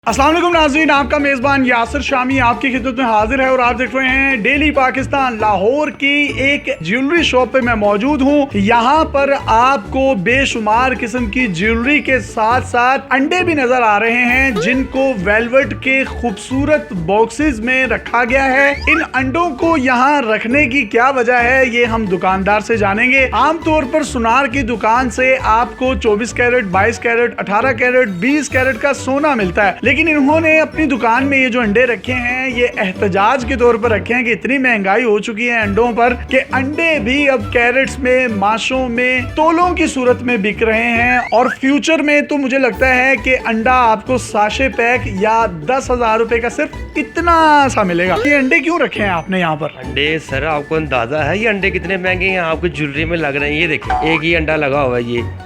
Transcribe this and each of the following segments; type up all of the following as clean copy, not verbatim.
अस्सलाम वालेकुम नाज़रीन, आपका मेज़बान यासिर शामी आपकी खिदमत में हाजिर है और आप देख रहे हैं डेली पाकिस्तान। लाहौर की एक ज्वेलरी शॉप पे मैं मौजूद हूँ। यहाँ पर आपको बेशुमार किस्म की ज्वेलरी के साथ साथ अंडे भी नजर आ रहे हैं, जिनको वेलवेट के खूबसूरत बॉक्सेस में रखा गया है। इन अंडों को यहाँ रखने की क्या वजह है, ये हम दुकानदार से जानेंगे। आमतौर पर सुनार की दुकान से आपको 24 कैरेट, 22 कैरेट, 18 कैरेट, 20 कैरेट का सोना मिलता है, लेकिन इन्होंने अपनी दुकान में ये जो अंडे रखे हैं ये एहतजाज के तौर पर रखे हैं कि इतनी महंगाई हो चुकी है अंडों पर कि अंडे भी अब कैरेट्स में, माशों में, तोलों की सूरत में बिक रहे हैं। और फ्यूचर में तो मुझे लगता है कि अंडा आपको साशे पैक या 10,000 रुपए का सिर्फ इतना सा मिलेगा। ये अंडे क्यों रखे हैं आपने यहाँ पर? अंडे सर आपको अंदाजा है ये अंडे कितने महंगे हैं आपको ज्वेलरी में लग रहे हैं। ये देखिए एक ही अंडा लगा हुआ है,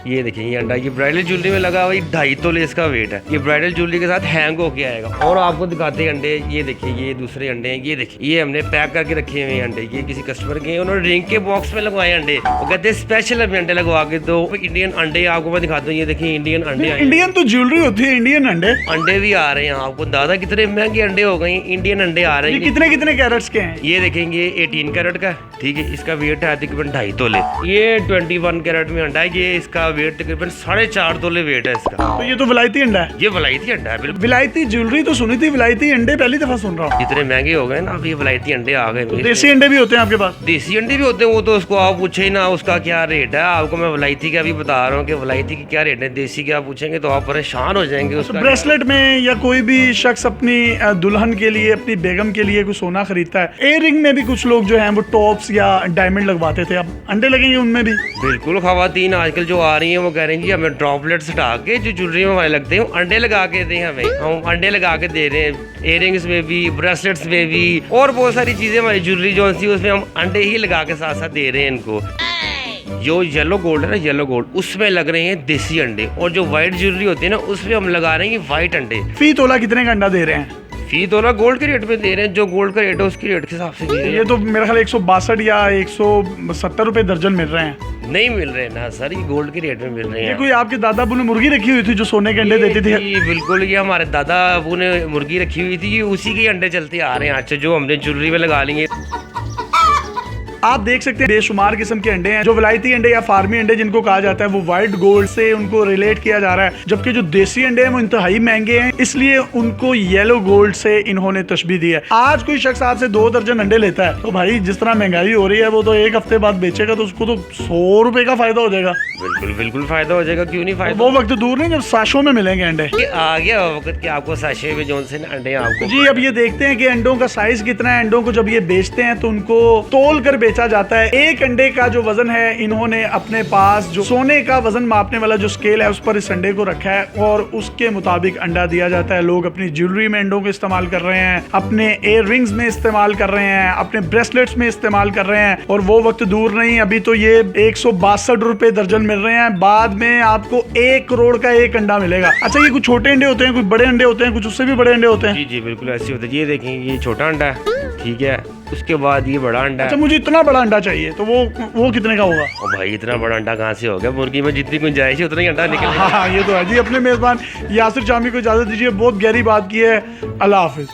ये देखिए ये अंडा, ये ब्राइडल ज्वेलरी में लगा हुआ है। 2.5 तोले इसका वेट है। ये ब्राइडल ज्वेलरी के साथ हैंग होके आएगा। और आपको दिखाते हैं अंडे, ये देखिए ये दूसरे अंडे हैं। ये देखिए ये हमने पैक करके रखे हुए हैं अंडे। ये किसी कस्टमर के उन्होंने रिंग के बॉक्स में लगवाए अंडे। वो कहते हैं स्पेशल अभी अंडे लगवा के दो। इंडियन अंडे आपको मैं दिखाता हूँ। ये देखिए इंडियन अंडे, इंडियन तो ज्वेलरी होती है, इंडियन अंडे भी आ रहे हैं। आपको दादा कितने महंगे अंडे हो गए, इंडियन अंडे आ रहे हैं। कितने कितने कैरेट्स के हैं? ये देखेंगे 18 कैरेट का, ठीक है। इसका वेट है तकरीबन 2.5 तोले। ये 21 कैरेट में अंडा है। ये इसका वेट तकरीबन 4.5 तोले वेट है इसका। तो ये तो विलायती अंडा है। ये विलायती अंडा है बिल्कुल। विलायती ज्वेलरी तो सुनी थी, विलायती अंडे पहली दफा सुन रहा हूँ। इतने महंगे हो गए ना, अब ये विलायती अंडे आ गए। तो देसी अंडे भी होते हैं आपके पास? देसी अंडे भी होते हैं, वो तो उसको आप पूछे ही ना उसका क्या रेट है। आपको मैं विलायती का भी बता रहा हूँ कि विलायती की क्या रेट है। देसी का आप पूछेंगे तो आप परेशान हो जाएंगे। उसका ब्रेसलेट में या कोई भी शख्स अपनी दुल्हन के लिए, अपनी बेगम के लिए कुछ सोना खरीदता है, एयर रिंग में भी कुछ लोग जो हैं वो टॉप्स या डायमंड लगवाते थे, अब अंडे लगेंगे उनमें भी? बिल्कुल। खवातीन आजकल जो आ रही हैं वो कह रही हैं हमें ड्रॉपलेट्स हटा के जो ज्वेलरी में हमारे लगते हैं अंडे लगा के दें हमें। हम अंडे लगा के दे रहे हैं, इयररिंग्स में भी, ब्रेसलेट्स में भी, और बहुत सारी चीजें हमारी ज्वेलरी जो सी उसमें हम अंडे ही लगा के साथ साथ दे रहे हैं इनको। जो येलो गोल्ड है ना, येलो गोल्ड, उसमें लग रहे हैं देसी अंडे, और जो व्हाइट ज्वेलरी होती है ना उसमें हम लगा रहे हैं व्हाइट अंडे। फी तोला कितने का अंडा दे रहे हैं? फी तोला गोल्ड के रेट पे दे रहे हैं, जो गोल्ड का रेट है उसके रेट के हिसाब से दे रहे हैं। ये तो मेरा ख्याल 162 या 170 रुपए दर्जन मिल रहे हैं। नहीं मिल रहे ना सर, ये गोल्ड के रेट में मिल रहे हैं। ये कोई आपके दादा अबू ने मुर्गी रखी हुई थी जो सोने के अंडे देती थी? बिल्कुल, ये हमारे दादा अबू ने मुर्गी रखी हुई थी, ये उसी के अंडे चलते आ रहे हैं आज से, जो हमने ज्वेलरी में लगा लेंगे। आप देख सकते हैं बेशुमार किस्म के अंडे हैं। जो विलायती अंडे या फार्मी अंडे जिनको कहा जाता है वो व्हाइट गोल्ड से उनको रिलेट किया जा रहा है, जबकि जो देसी अंडे हैं वो इंतहाई महंगे हैं, इसलिए उनको येलो गोल्ड से इन्होंने तशबीह दी है। आज कोई शख्स आपसे 2 दर्जन अंडे लेता है तो भाई जिस तरह महंगाई हो रही है वो तो एक हफ्ते बाद बेचेगा तो उसको तो 100 रुपए का फायदा हो जाएगा। बिल्कुल बिल्कुल फायदा हो जाएगा, क्यों नहीं फायदा। वो वक्त दूर नहीं जब साशों में मिलेंगे अंडे। आ गया वक्त कि आपको साशे में जोन से अंडे आपको। जी अब ये देखते हैं कि अंडों का साइज कितना है। अंडों को जब ये बेचते हैं तो उनको तोल कर बेचा जाता है। एक अंडे का जो वजन है, इन्होंने अपने पास जो सोने का वजन मापने वाला जो स्केल है उस पर इस अंडे को रखा है और उसके मुताबिक अंडा दिया जाता है। लोग अपनी ज्वेलरी में अंडों को इस्तेमाल कर रहे हैं, अपने एयर रिंग्स में इस्तेमाल कर रहे हैं, अपने ब्रेसलेट्स में इस्तेमाल कर रहे हैं, और वो वक्त दूर नहीं, अभी तो ये 162 रुपए दर्जन मिल रहे हैं। बाद में आपको 1 करोड़ का एक अंडा मिलेगा। अच्छा, ये कुछ छोटे अंडे होते हैं, कुछ बड़े अंडे होते हैं, कुछ उससे भी बड़े अंडे होते हैं? जी जी बिल्कुल ऐसे होते हैं। ये देखेंगे ये छोटा अंडा है, ठीक है, उसके बाद ये बड़ा अंडा है। अच्छा, मुझे इतना बड़ा अंडा चाहिए तो वो कितने का होगा? ओ भाई इतना बड़ा अंडा कहाँ से हो गया? मुर्गी में जितनी गुंजाइश है उतना ही अंडा निकलेगा। हाँ, ये तो है जी। अपने मेजबान यासिर शामी को इजाजत दीजिए, बहुत गहरी बात की है। अल्लाह हाफिज।